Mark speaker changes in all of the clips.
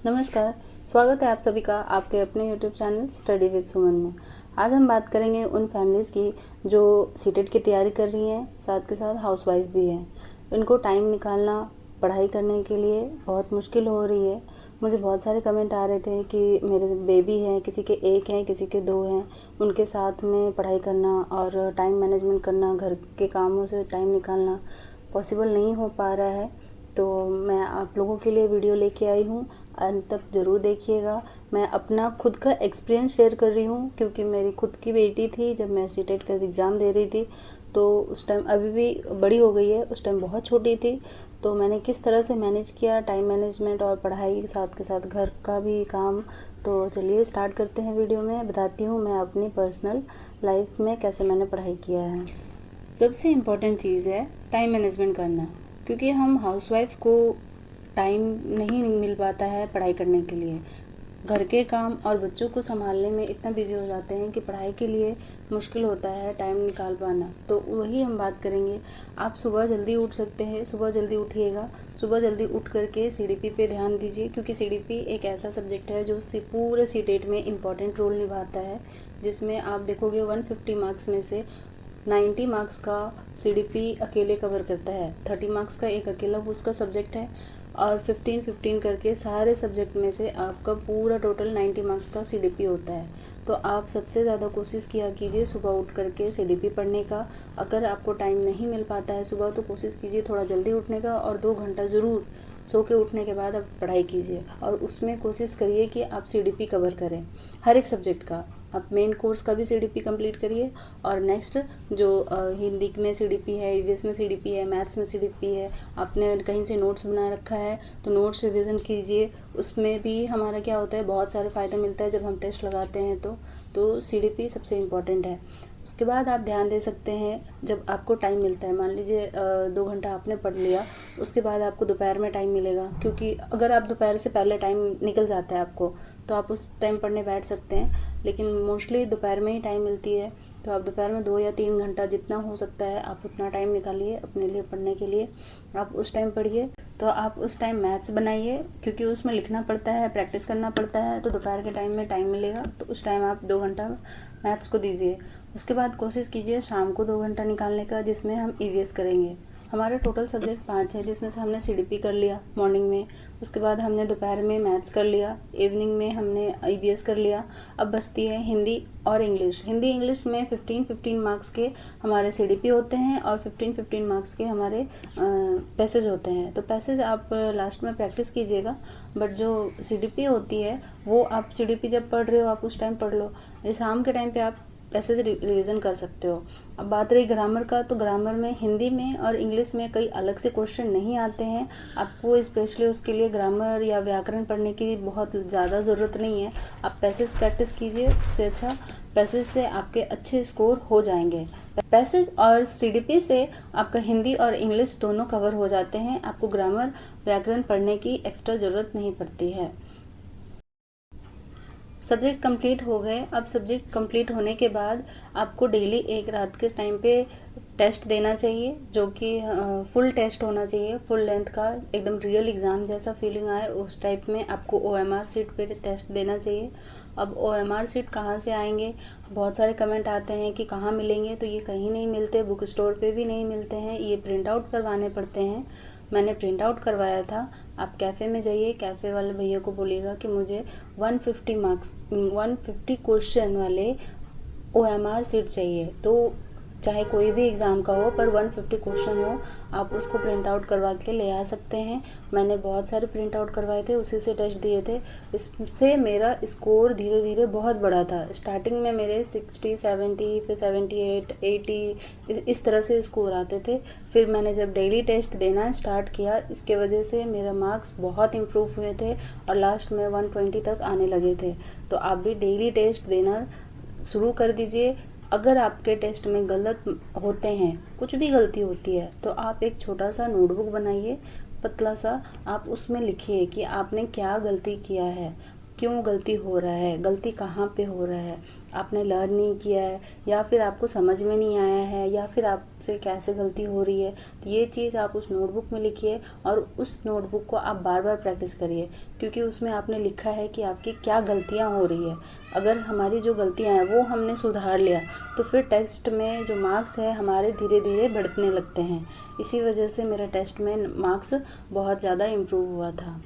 Speaker 1: नमस्कार। स्वागत है आप सभी का आपके अपने YouTube चैनल स्टडी विद सुमन में। आज हम बात करेंगे उन फैमिलीज़ की जो सीटेट की तैयारी कर रही हैं, साथ के साथ हाउसवाइफ भी हैं। इनको टाइम निकालना पढ़ाई करने के लिए बहुत मुश्किल हो रही है। मुझे बहुत सारे कमेंट आ रहे थे कि मेरे बेबी हैं, किसी के एक हैं, किसी के दो हैं, उनके साथ में पढ़ाई करना और टाइम मैनेजमेंट करना, घर के कामों से टाइम निकालना पॉसिबल नहीं हो पा रहा है। तो मैं आप लोगों के लिए वीडियो लेके आई हूँ, अंत तक ज़रूर देखिएगा। मैं अपना खुद का एक्सपीरियंस शेयर कर रही हूँ क्योंकि मेरी खुद की बेटी थी जब मैं सीटेट का एग्ज़ाम दे रही थी, तो उस टाइम अभी भी बड़ी हो गई है, उस टाइम बहुत छोटी थी। तो मैंने किस तरह से मैनेज किया टाइम मैनेजमेंट और पढ़ाई साथ के साथ घर का भी काम। तो चलिए स्टार्ट करते हैं। वीडियो में बताती हूँ मैं अपनी पर्सनल लाइफ में कैसे मैंने पढ़ाई किया है। सबसे इम्पॉर्टेंट चीज़ है टाइम मैनेजमेंट करना, क्योंकि हम हाउसवाइफ को टाइम नहीं मिल पाता है पढ़ाई करने के लिए। घर के काम और बच्चों को संभालने में इतना बिजी हो जाते हैं कि पढ़ाई के लिए मुश्किल होता है टाइम निकाल पाना। तो वही हम बात करेंगे। आप सुबह जल्दी उठ सकते हैं, सुबह जल्दी उठिएगा। सुबह जल्दी उठ करके सीडीपी पे ध्यान दीजिए, क्योंकि सीडीपी एक ऐसा सब्जेक्ट है जो पूरे सीटेट में इम्पॉर्टेंट रोल निभाता है, जिसमें आप देखोगे 150 मार्क्स में से 90 मार्क्स का सीडीपी अकेले कवर करता है। 30 मार्क्स का एक अकेला उसका सब्जेक्ट है और 15-15 करके सारे सब्जेक्ट में से आपका पूरा टोटल 90 मार्क्स का सीडीपी होता है। तो आप सबसे ज़्यादा कोशिश किया कीजिए सुबह उठ करके सीडीपी पढ़ने का। अगर आपको टाइम नहीं मिल पाता है सुबह, तो कोशिश कीजिए थोड़ा जल्दी उठने का और 2 घंटा ज़रूर सो के उठने के बाद आप पढ़ाई कीजिए। और उसमें कोशिश करिए कि आप सीडीपी कवर करें हर एक सब्जेक्ट का। आप मेन कोर्स का भी सीडीपी कंप्लीट करिए और नेक्स्ट जो हिंदी में सीडीपी है, ईवीएस में सीडीपी है, मैथ्स में सीडीपी है, आपने कहीं से नोट्स बना रखा है तो नोट्स रिवीजन कीजिए। उसमें भी हमारा क्या होता है, बहुत सारे फ़ायदा मिलता है जब हम टेस्ट लगाते हैं। तो सीडीपी सबसे इम्पॉर्टेंट है। उसके बाद आप ध्यान दे सकते हैं जब आपको टाइम मिलता है। मान लीजिए 2 घंटा आपने पढ़ लिया, उसके बाद आपको दोपहर में टाइम मिलेगा, क्योंकि अगर आप दोपहर से पहले टाइम निकल जाता है आपको, तो आप उस टाइम पढ़ने बैठ सकते हैं। लेकिन मोस्टली दोपहर में ही टाइम मिलती है, तो आप दोपहर में 2 या 3 घंटा जितना हो सकता है आप उतना टाइम निकालिए अपने लिए पढ़ने के लिए। आप उस टाइम पढ़िए। तो आप उस टाइम मैथ्स बनाइए, क्योंकि उसमें लिखना पड़ता है, प्रैक्टिस करना पड़ता है। तो दोपहर के टाइम में टाइम मिलेगा तो उस टाइम आप 2 घंटा मैथ्स को दीजिए। उसके बाद कोशिश कीजिए शाम को 2 घंटा निकालने का, जिसमें हम ईवीएस करेंगे। हमारे टोटल सब्जेक्ट 5 है, जिसमें से हमने सीडीपी कर लिया मॉर्निंग में, उसके बाद हमने दोपहर में मैथ्स कर लिया, इवनिंग में हमने ईवीएस कर लिया। अब बचती है हिंदी और इंग्लिश। हिंदी इंग्लिश में 15-15 मार्क्स के हमारे सीडीपी होते हैं और 15-15 मार्क्स के हमारे पैसेज होते हैं। तो पैसेज आप लास्ट में प्रैक्टिस कीजिएगा, बट जो सीडीपी होती है वो आप सीडीपी जब पढ़ रहे हो आप उस टाइम पढ़ लो। शाम के टाइम पे आप पैसेज रिवीजन कर सकते हो। अब बात रही ग्रामर का, तो ग्रामर में हिंदी में और इंग्लिश में कई अलग से क्वेश्चन नहीं आते हैं। आपको स्पेशली उसके लिए ग्रामर या व्याकरण पढ़ने की बहुत ज़्यादा ज़रूरत नहीं है। आप पैसेज प्रैक्टिस कीजिए, उससे अच्छा पैसेज से आपके अच्छे स्कोर हो जाएंगे। पैसेज और सीडीपी से आपका हिंदी और इंग्लिश दोनों कवर हो जाते हैं। आपको ग्रामर व्याकरण पढ़ने की एक्स्ट्रा ज़रूरत नहीं पड़ती है। सब्जेक्ट कंप्लीट हो गए। अब सब्जेक्ट कंप्लीट होने के बाद आपको डेली एक रात के टाइम पे टेस्ट देना चाहिए, जो कि फुल टेस्ट होना चाहिए, फुल लेंथ का, एकदम रियल एग्ज़ाम जैसा फीलिंग आए उस टाइप में आपको ओएमआर सीट पे टेस्ट देना चाहिए। अब ओएमआर सीट कहाँ से आएंगे, बहुत सारे कमेंट आते हैं कि कहाँ मिलेंगे। तो ये कहीं नहीं मिलते, बुक स्टोर पे भी नहीं मिलते हैं, ये प्रिंट आउट करवाने पड़ते हैं। मैंने प्रिंट आउट करवाया था। आप कैफ़े में जाइए, कैफ़े वाले भैया को बोलिएगा कि मुझे 150 मार्क्स 150 क्वेश्चन वाले ओएमआर सीट चाहिए। तो चाहे कोई भी एग्ज़ाम का हो, पर 150 क्वेश्चन हो, आप उसको प्रिंट आउट करवा के ले आ सकते हैं। मैंने बहुत सारे प्रिंट आउट करवाए थे, उसी से टेस्ट दिए थे। इससे मेरा स्कोर धीरे धीरे बहुत बढ़ा था। स्टार्टिंग में मेरे 60, 70, फिर 78, 80 इस तरह से स्कोर आते थे। फिर मैंने जब डेली टेस्ट देना स्टार्ट किया, इसके वजह से मेरा मार्क्स बहुत इम्प्रूव हुए थे और लास्ट में 120 तक आने लगे थे। तो आप भी डेली टेस्ट देना शुरू कर दीजिए। अगर आपके टेस्ट में गलत होते हैं, कुछ भी गलती होती है, तो आप एक छोटा सा नोटबुक बनाइए, पतला सा, आप उसमें लिखिए कि आपने क्या गलती किया है, क्यों गलती हो रहा है, गलती कहाँ पे हो रहा है, आपने लर्न नहीं किया है, या फिर आपको समझ में नहीं आया है, या फिर आपसे कैसे गलती हो रही है, तो ये चीज़ आप उस नोटबुक में लिखिए और उस नोटबुक को आप बार बार प्रैक्टिस करिए, क्योंकि उसमें आपने लिखा है कि आपकी क्या गलतियाँ हो रही है। अगर हमारी जो गलतियाँ हैं वो हमने सुधार लिया तो फिर टेस्ट में जो मार्क्स है हमारे धीरे धीरे बढ़ने लगते हैं। इसी वजह से मेरा टेस्ट में मार्क्स बहुत ज़्यादा इम्प्रूव हुआ था।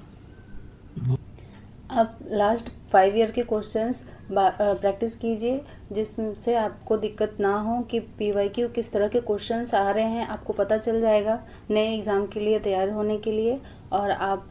Speaker 1: आप लास्ट 5 ईयर के क्वेश्चंस प्रैक्टिस कीजिए, जिससे आपको दिक्कत ना हो कि PYQ किस तरह के क्वेश्चंस आ रहे हैं, आपको पता चल जाएगा नए एग्ज़ाम के लिए तैयार होने के लिए। और आप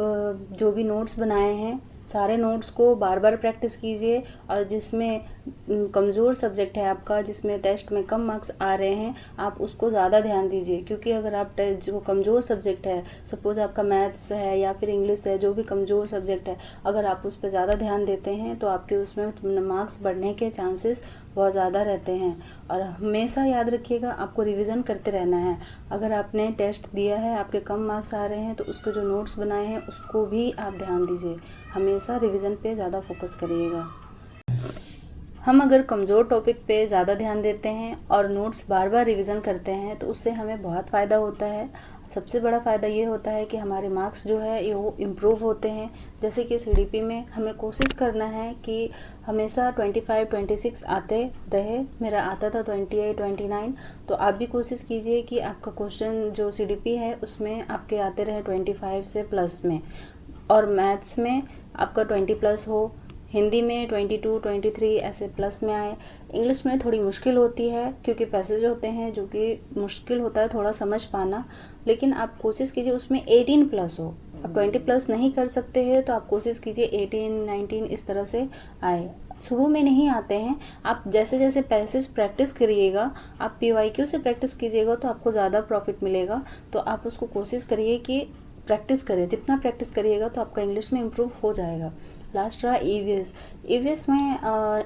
Speaker 1: जो भी नोट्स बनाए हैं सारे नोट्स को बार बार प्रैक्टिस कीजिए, और जिसमें कमज़ोर सब्जेक्ट है आपका, जिसमें टेस्ट में कम मार्क्स आ रहे हैं, आप उसको ज़्यादा ध्यान दीजिए। क्योंकि अगर आप जो कमज़ोर सब्जेक्ट है, सपोज़ आपका मैथ्स है या फिर इंग्लिश है, जो भी कमज़ोर सब्जेक्ट है, अगर आप उस पर ज़्यादा ध्यान देते हैं तो आपके उसमें मार्क्स बढ़ने के चांसेस बहुत ज़्यादा रहते हैं। और हमेशा याद रखिएगा, आपको रिवीजन करते रहना है। अगर आपने टेस्ट दिया है, आपके कम मार्क्स आ रहे हैं, तो उसको जो नोट्स बनाए हैं उसको भी आप ध्यान दीजिए। हमेशा रिवीजन पे ज़्यादा फोकस करिएगा। हम अगर कमज़ोर टॉपिक पे ज़्यादा ध्यान देते हैं और नोट्स बार बार रिवीजन करते हैं तो उससे हमें बहुत फ़ायदा होता है। सबसे बड़ा फ़ायदा ये होता है कि हमारे मार्क्स जो है वो इम्प्रूव होते हैं। जैसे कि CDP में हमें कोशिश करना है कि हमेशा 25 26 आते रहे। मेरा आता था 28 29। तो आप भी कोशिश कीजिए कि आपका क्वेश्चन जो CDP है उसमें आपके आते रहे 25 से प्लस में, और मैथ्स में आपका 20 प्लस हो, हिंदी में 22 23 ऐसे प्लस में आए। इंग्लिश में थोड़ी मुश्किल होती है क्योंकि पैसेज होते हैं जो कि मुश्किल होता है थोड़ा समझ पाना, लेकिन आप कोशिश कीजिए उसमें 18 प्लस हो। आप 20 प्लस नहीं कर सकते हैं तो आप कोशिश कीजिए 18 19 इस तरह से आए। शुरू में नहीं आते हैं, आप जैसे जैसे पैसेज प्रैक्टिस करिएगा, आप PYQ से प्रैक्टिस कीजिएगा तो आपको ज़्यादा प्रॉफिट मिलेगा। तो आप उसको कोशिश करिए कि प्रैक्टिस करें, जितना प्रैक्टिस करिएगा तो आपका इंग्लिश में इम्प्रूव हो जाएगा। लास्ट रहा EVS में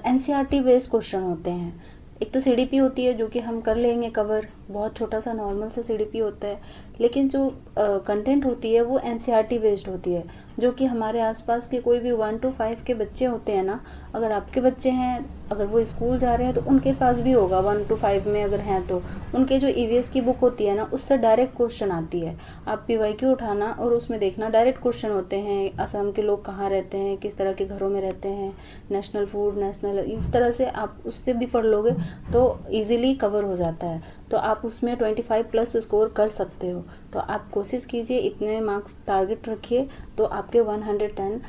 Speaker 1: NCERT बेस्ड क्वेश्चन होते हैं। एक तो CDP होती है जो कि हम कर लेंगे कवर, बहुत छोटा सा नॉर्मल सा CDP होता है, लेकिन जो कंटेंट होती है वो NCERT बेस्ड होती है, जो कि हमारे आसपास के कोई भी 1 to 5 के बच्चे होते हैं ना, अगर आपके बच्चे हैं, अगर वो स्कूल जा रहे हैं तो उनके पास भी होगा 1 to 5 में अगर हैं तो उनके जो EVS की बुक होती है ना उससे डायरेक्ट क्वेश्चन आती है। आप PYQ उठाना और उसमें देखना, डायरेक्ट क्वेश्चन होते हैं। असम के लोग कहाँ रहते हैं, किस तरह के घरों में रहते हैं, नेशनल फूड, नेशनल, इस तरह से आप उससे भी पढ़ लोगे तो ईजिली कवर हो जाता है। तो आप उसमें 25 प्लस स्कोर कर सकते हो। तो आप कोशिश कीजिए, इतने मार्क्स टारगेट रखिए तो आपके 110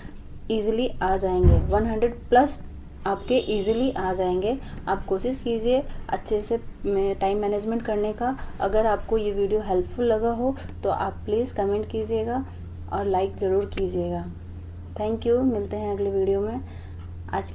Speaker 1: ईजिली आ जाएंगे, 100 प्लस आपके इजीली आ जाएंगे। आप कोशिश कीजिए अच्छे से टाइम मैनेजमेंट करने का। अगर आपको ये वीडियो हेल्पफुल लगा हो तो आप प्लीज़ कमेंट कीजिएगा और लाइक ज़रूर कीजिएगा। थैंक यू, मिलते हैं अगले वीडियो में। आज